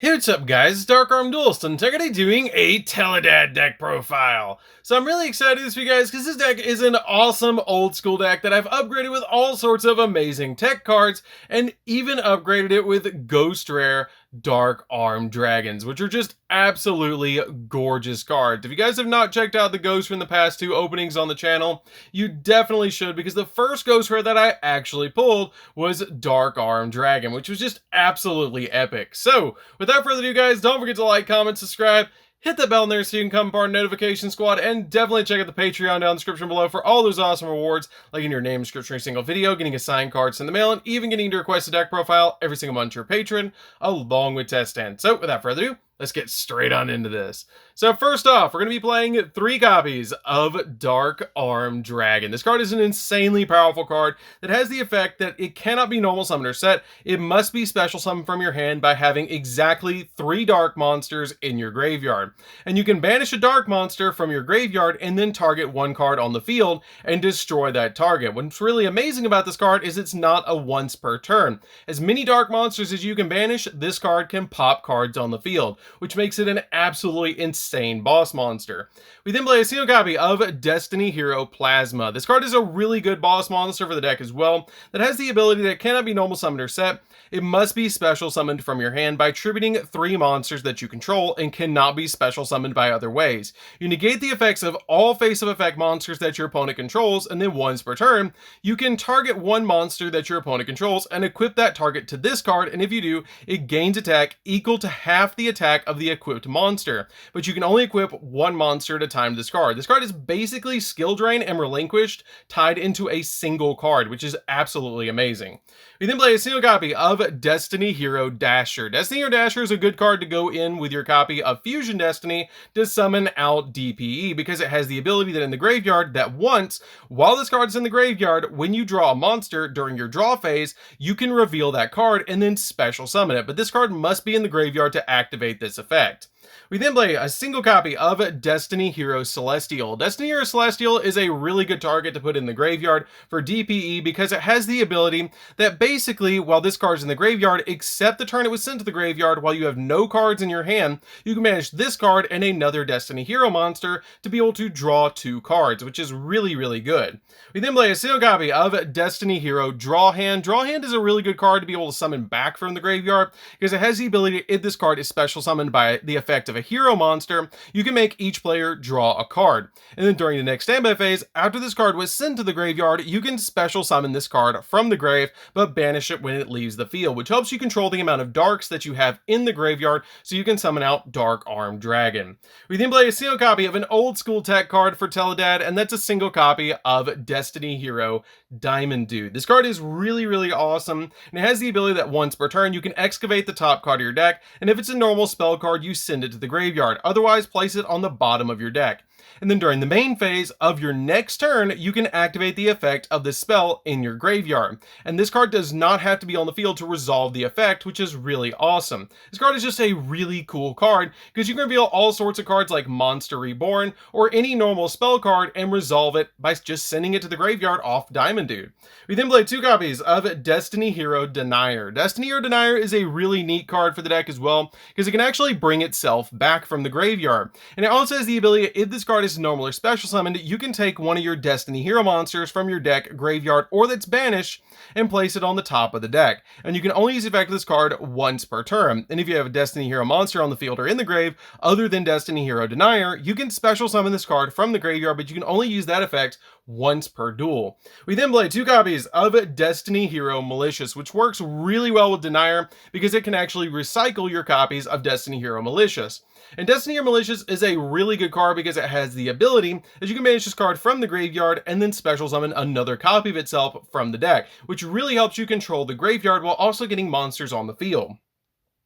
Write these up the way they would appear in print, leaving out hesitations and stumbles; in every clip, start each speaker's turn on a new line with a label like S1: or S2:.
S1: Hey, what's up guys, it's DarkArmedDuelist, and today doing a Tele-Dad deck profile. So I'm really excited this week guys, because this deck is an awesome old school deck that I've upgraded with all sorts of amazing tech cards, and even upgraded it with Ghost Rare Dark Armed Dragons, which are just absolutely gorgeous cards. If you guys have not checked out the Ghosts from the past two openings on the channel, you definitely should, because the first Ghost Rare that I actually pulled was Dark Armed Dragon, which was just absolutely epic. So, without further ado guys, don't forget to like, comment, subscribe, hit that bell in there so you can come part of the notification squad, and definitely check out the Patreon down in the description below for all those awesome rewards, like in your name description every single video, getting a signed card sent in the mail, and even getting to request a deck profile every single month to your patron, along with test stand. So without further ado, let's get straight on into this. So first off, we're going to be playing 3 copies of Dark Armed Dragon. This card is an insanely powerful card that has the effect that it cannot be normal summoned or set. It must be special summoned from your hand by having exactly 3 dark monsters in your graveyard. And you can banish a dark monster from your graveyard and then target 1 card on the field and destroy that target. What's really amazing about this card is it's not a once per turn. As many dark monsters as you can banish, this card can pop cards on the field, which makes it an absolutely insane boss monster. We then play a single copy of Destiny Hero Plasma. This card is a really good boss monster for the deck as well, that has the ability that cannot be normal summoned or set. It must be special summoned from your hand by tributing 3 monsters that you control and cannot be special summoned by other ways. You negate the effects of all face of effect monsters that your opponent controls, and then once per turn, you can target 1 monster that your opponent controls and equip that target to this card, and if you do, it gains attack equal to half the attack of the equipped monster. But you can only equip 1 monster at a time to this card. This card is basically skill drain and relinquished tied into a single card, which is absolutely amazing. We then play a single copy of Destiny Hero Dasher. Destiny Hero Dasher is a good card to go in with your copy of Fusion Destiny to summon out DPE, because it has the ability that in the graveyard that once, while this card is in the graveyard, when you draw a monster during your draw phase, you can reveal that card and then special summon it. But this card must be in the graveyard to activate this effect. We then play a single copy of Destiny Hero Celestial. Destiny Hero Celestial is a really good target to put in the graveyard for DPE, because it has the ability that basically, while this card is in the graveyard, except the turn it was sent to the graveyard, while you have no cards in your hand, you can manage this card and another Destiny Hero monster to be able to draw 2 cards, which is really, really good. We then play a single copy of Destiny Hero Draw Hand. Draw Hand is a really good card to be able to summon back from the graveyard, because it has the ability, if this card is special summoned by the effect of a hero monster, you can make each player draw a card. And then during the next standby phase, after this card was sent to the graveyard, you can special summon this card from the grave, but banish it when it leaves the field, which helps you control the amount of darks that you have in the graveyard, so you can summon out Dark Armed Dragon. We then play a single copy of an old school tech card for Tele-Dad, and that's a single copy of Destiny Hero Diamond Dude. This card is really, really awesome, and it has the ability that once per turn, you can excavate the top card of your deck, and if it's a normal spell card, you send it to the graveyard. Otherwise, place it on the bottom of your deck. And then during the main phase of your next turn, you can activate the effect of this spell in your graveyard. And this card does not have to be on the field to resolve the effect, which is really awesome. This card is just a really cool card, because you can reveal all sorts of cards like Monster Reborn or any normal spell card and resolve it by just sending it to the graveyard off Diamond Dude. We then play 2 copies of Destiny Hero Denier. Destiny Hero Denier is a really neat card for the deck as well, because it can actually bring itself back from the graveyard. And it also has the ability, if this card is normal or special summoned, you can take one of your Destiny Hero monsters from your deck, graveyard, or that's banished, and place it on the top of the deck. And you can only use the effect of this card once per turn. And if you have a Destiny Hero monster on the field or in the grave other than Destiny Hero Denier, you can special summon this card from the graveyard, but you can only use that effect once per duel. We then play 2 copies of Destiny Hero Malicious, which works really well with Denier, because it can actually recycle your copies of Destiny Hero Malicious. And Destiny Hero Malicious is a really good card, because it has the ability that you can banish this card from the graveyard and then special summon another copy of itself from the deck, which really helps you control the graveyard while also getting monsters on the field.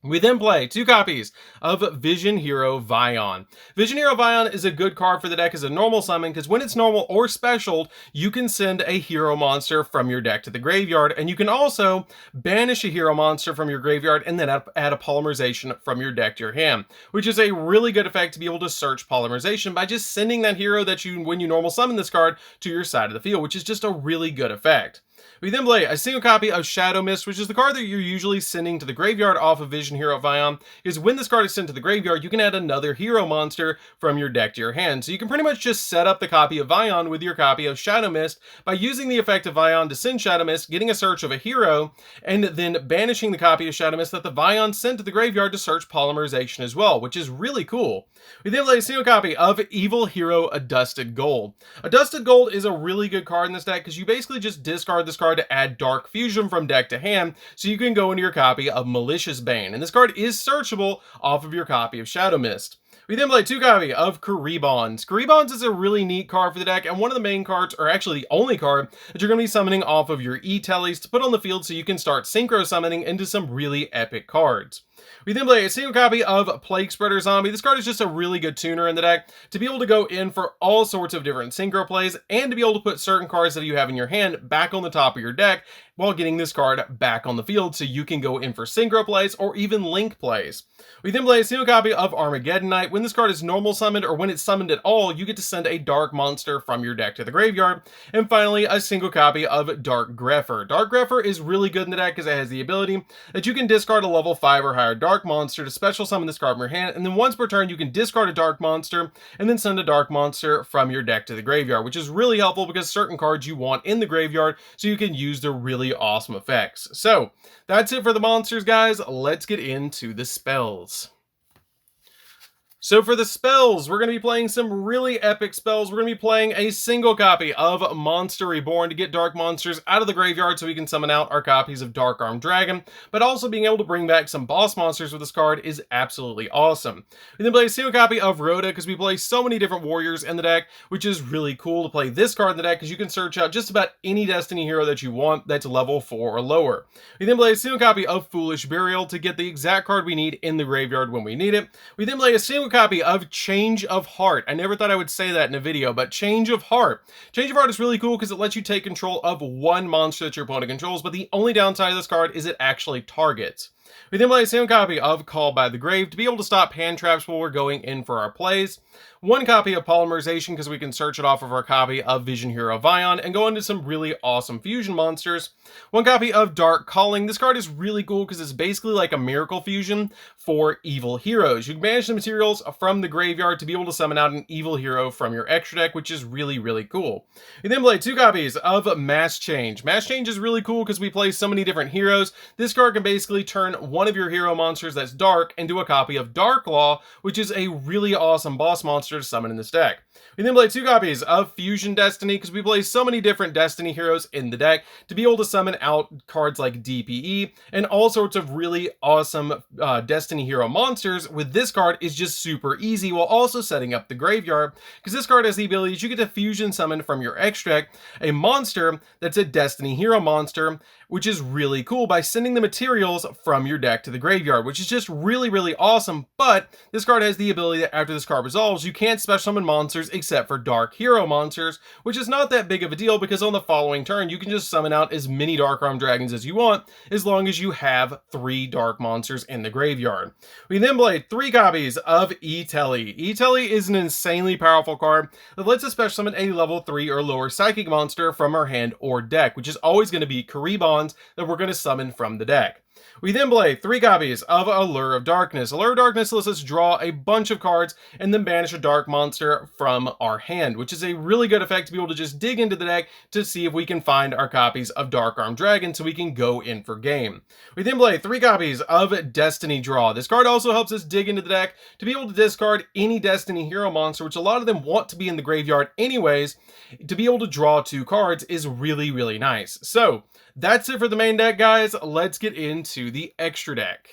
S1: We then play 2 copies of Vision Hero Vion. Vision Hero Vion is a good card for the deck as a normal summon, because when it's normal or special, you can send a hero monster from your deck to the graveyard, and you can also banish a hero monster from your graveyard and then add a polymerization from your deck to your hand, which is a really good effect to be able to search polymerization by just sending that hero that you, when you normal summon this card, to your side of the field, which is just a really good effect. We then play a single copy of Shadow Mist, which is the card that you're usually sending to the graveyard off of Vision Hero Vion, because when this card is sent to the graveyard, you can add another hero monster from your deck to your hand. So you can pretty much just set up the copy of Vion with your copy of Shadow Mist by using the effect of Vion to send Shadow Mist, getting a search of a hero, and then banishing the copy of Shadow Mist that the Vion sent to the graveyard to search Polymerization as well, which is really cool. We then play a single copy of Evil Hero Adusted Gold. Adusted Gold is a really good card in this deck because you basically just discard this card to add Dark Fusion from deck to hand, so you can go into your copy of Malicious Bane, and this card is searchable off of your copy of Shadow Mist. We then play 2 copy of Kuribons. Kuribons is a really neat card for the deck, and one of the main cards, or actually the only card, that you're going to be summoning off of your E-Tellies to put on the field so you can start synchro summoning into some really epic cards. We then play a single copy of Plague Spreader Zombie. This card is just a really good tuner in the deck to be able to go in for all sorts of different synchro plays and to be able to put certain cards that you have in your hand back on the top of your deck while getting this card back on the field so you can go in for synchro plays or even link plays. We then play a single copy of Armageddon Knight. When this card is normal summoned or when it's summoned at all, you get to send a dark monster from your deck to the graveyard. And finally, a single copy of Dark Grepher. Dark Grepher is really good in the deck because it has the ability that you can discard a level 5 or higher dark monster to special summon this card from your hand, and then once per turn you can discard a dark monster and then send a dark monster from your deck to the graveyard, which is really helpful because certain cards you want in the graveyard so you can use their really awesome effects. So that's it for the monsters, guys. Let's get into the spells. So for the spells, we're going to be playing some really epic spells. We're going to be playing a single copy of Monster Reborn to get dark monsters out of the graveyard so we can summon out our copies of Dark Armed Dragon, but also being able to bring back some boss monsters with this card is absolutely awesome. We then play a single copy of Rhoda because we play so many different warriors in the deck, which is really cool to play this card in the deck because you can search out just about any Destiny hero that you want that's level 4 or lower. We then play a single copy of Foolish Burial to get the exact card we need in the graveyard when we need it. We then play a single copy of Change of Heart. I never thought I would say that in a video, but Change of Heart. Change of Heart is really cool because it lets you take control of one monster that your opponent controls, but the only downside of this card is it actually targets. We then play a single copy of Call by the Grave to be able to stop hand traps while we're going in for our plays. One copy of Polymerization because we can search it off of our copy of Vision Hero Vion and go into some really awesome fusion monsters. One copy of Dark Calling. This card is really cool because it's basically like a miracle fusion for evil heroes. You can banish the materials from the graveyard to be able to summon out an evil hero from your extra deck, which is really, really cool. We then play 2 copies of Mass Change. Mass Change is really cool because we play so many different heroes. This card can basically turn one of your hero monsters that's dark into a copy of Dark Law, which is a really awesome boss monster to summon in this deck. We then play 2 copies of Fusion Destiny because we play so many different Destiny heroes in the deck to be able to summon out cards like DPE and all sorts of really awesome Destiny hero monsters. With this card is just super easy while also setting up the graveyard because this card has the ability that you get to fusion summon from your extract a monster that's a Destiny hero monster, which is really cool by sending the materials from your deck to the graveyard, which is just really, really awesome. But this card has the ability that after this card resolves, you can't special summon monsters except for dark hero monsters, which is not that big of a deal because on the following turn, you can just summon out as many Dark Armed Dragons as you want, as long as you have 3 dark monsters in the graveyard. We then play 3 copies of E-Telly. E-Telly is an insanely powerful card that lets us special summon a level 3 or lower psychic monster from our hand or deck, which is always going to be Kuribons that we're going to summon from the deck. We then play 3 copies of Allure of Darkness. Allure of Darkness lets us draw a bunch of cards and then banish a dark monster from our hand, which is a really good effect to be able to just dig into the deck to see if we can find our copies of Dark Armed Dragon so we can go in for game. We then play 3 copies of Destiny Draw. This card also helps us dig into the deck to be able to discard any Destiny hero monster, which a lot of them want to be in the graveyard anyways. To be able to draw 2 cards is really, really nice. So that's it for the main deck, guys. Let's get into the extra deck.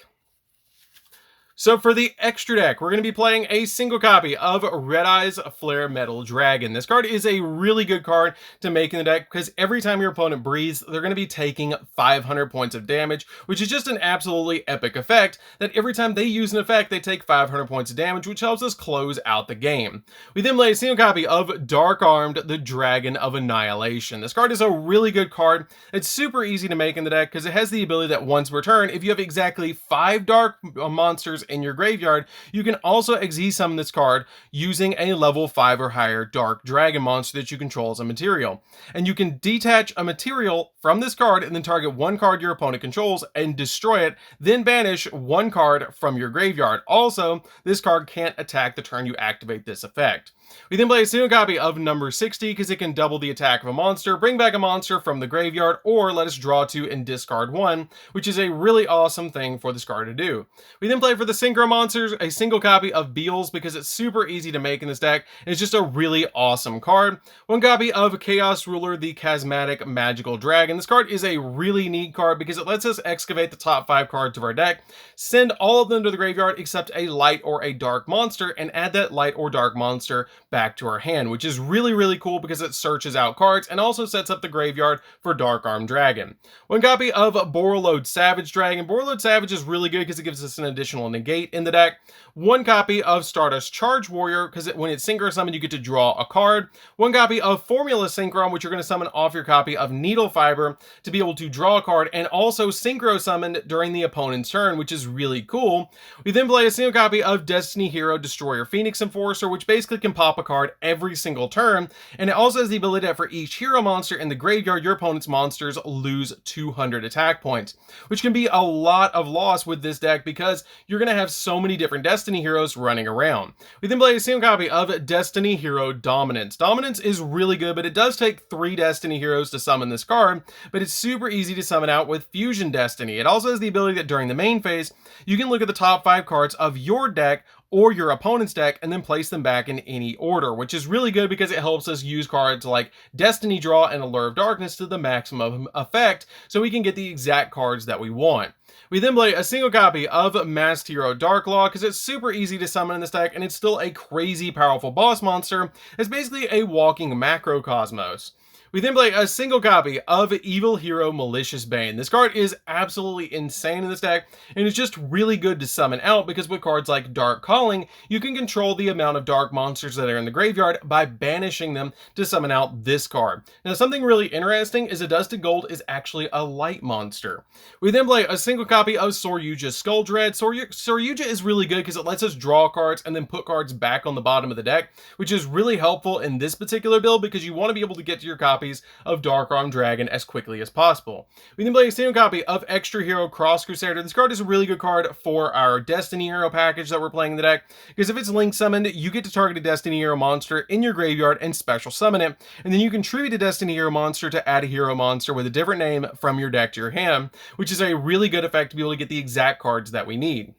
S1: So for the extra deck, we're going to be playing a single copy of Red Eyes Flare Metal Dragon. This card is a really good card to make in the deck because every time your opponent breathes, they're going to be taking 500 points of damage, which is just an absolutely epic effect that every time they use an effect, they take 500 points of damage, which helps us close out the game. We then play a single copy of Dark Armed, the Dragon of Annihilation. This card is a really good card. It's super easy to make in the deck because it has the ability that once per turn, if you have exactly 5 dark monsters in your graveyard, you can also Exy summon this card using a level 5 or higher Dark Dragon monster that you control as a material. And you can detach a material from this card and then target one card your opponent controls and destroy it, then banish one card from your graveyard. Also, this card can't attack the turn you activate this effect. We then play a single copy of number 60 because it can double the attack of a monster, bring back a monster from the graveyard, or let us draw 2 and discard 1, which is a really awesome thing for this card to do. We then play for the synchro monsters a single copy of Beals because it's super easy to make in this deck, and it's just a really awesome card. One copy of Chaos Ruler, the Chasmatic Magical Dragon. This card is a really neat card because it lets us excavate the top 5 cards of our deck, send all of them to the graveyard except a light or a dark monster, and add that light or dark monster back to our hand, which is really cool because it searches out cards and also sets up the graveyard for Dark Armed Dragon. One copy of Borreload Savage Dragon. Borreload Savage is really good because it gives us an additional negate in the deck. One copy of Stardust Charge Warrior because when it's synchro summoned you get to draw a card. One copy of Formula Synchron, which you're going to summon off your copy of Needle Fiber to be able to draw a card, and also synchro summoned during the opponent's turn, which is really cool. We then play a single copy of Destiny Hero Destroyer Phoenix Enforcer, which basically can pop a card every single turn, and it also has the ability that for each hero monster in the graveyard, your opponent's monsters lose 200 attack points, which can be a lot of loss with this deck because you're going to have so many different Destiny heroes running around. We then play a single copy of Destiny Hero Dominance. Dominance is really good, but it does take 3 Destiny heroes to summon this card, but it's super easy to summon out with Fusion Destiny. It also has the ability that during the main phase, you can look at the top 5 cards of your deck or your opponent's deck and then place them back in any order, which is really good because it helps us use cards like Destiny Draw and Allure of Darkness to the maximum effect so we can get the exact cards that we want. We then play a single copy of Masked Hero Darklaw because it's super easy to summon in this deck and it's still a crazy powerful boss monster. It's basically a walking macrocosmos. We then play a single copy of Evil Hero Malicious Bane. This card is absolutely insane in this deck, and it's just really good to summon out because with cards like Dark Calling, you can control the amount of dark monsters that are in the graveyard by banishing them to summon out this card. Now, something really interesting is a Dust to Gold is actually a light monster. We then play a single copy of Soryuja Skull Dread. Soryuja is really good because it lets us draw cards and then put cards back on the bottom of the deck, which is really helpful in this particular build because you want to be able to get to your copies of Dark Armed Dragon as quickly as possible. We then play a single copy of Extra Hero Cross Crusader. This card is a really good card for our Destiny Hero package that we're playing in the deck, because if it's link summoned, you get to target a Destiny Hero monster in your graveyard and special summon it, and then you contribute a Destiny Hero monster to add a hero monster with a different name from your deck to your hand, which is a really good effect to be able to get the exact cards that we need.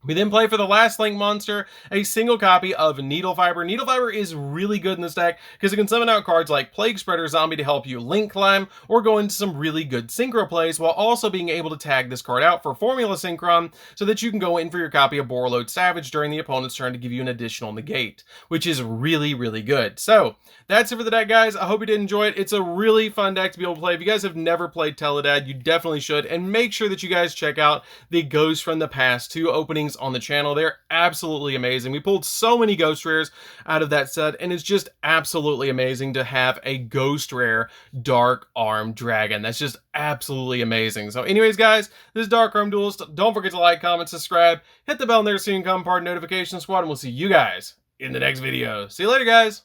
S1: We then play for the last link monster a single copy of Needle Fiber. Needle Fiber is really good in this deck because it can summon out cards like Plague Spreader Zombie to help you link climb or go into some really good synchro plays, while also being able to tag this card out for Formula Synchron so that you can go in for your copy of Borreload Savage during the opponent's turn to give you an additional negate, which is really good. So that's it for the deck, guys. I hope you did enjoy it. It's a really fun deck to be able to play. If you guys have never played Tele-Dad, you definitely should, and make sure that you guys check out the Ghosts from the Past 2 openings on the channel. They're absolutely amazing. We pulled so many ghost rares out of that set, and it's just absolutely amazing to have a ghost rare Dark Armed Dragon. That's just absolutely amazing. So anyways, guys, this is DarkArmedDuelist. Don't forget to like, comment, subscribe, hit the bell there so you can become part of Notification Squad, and we'll see you guys in the next video. See you later, guys.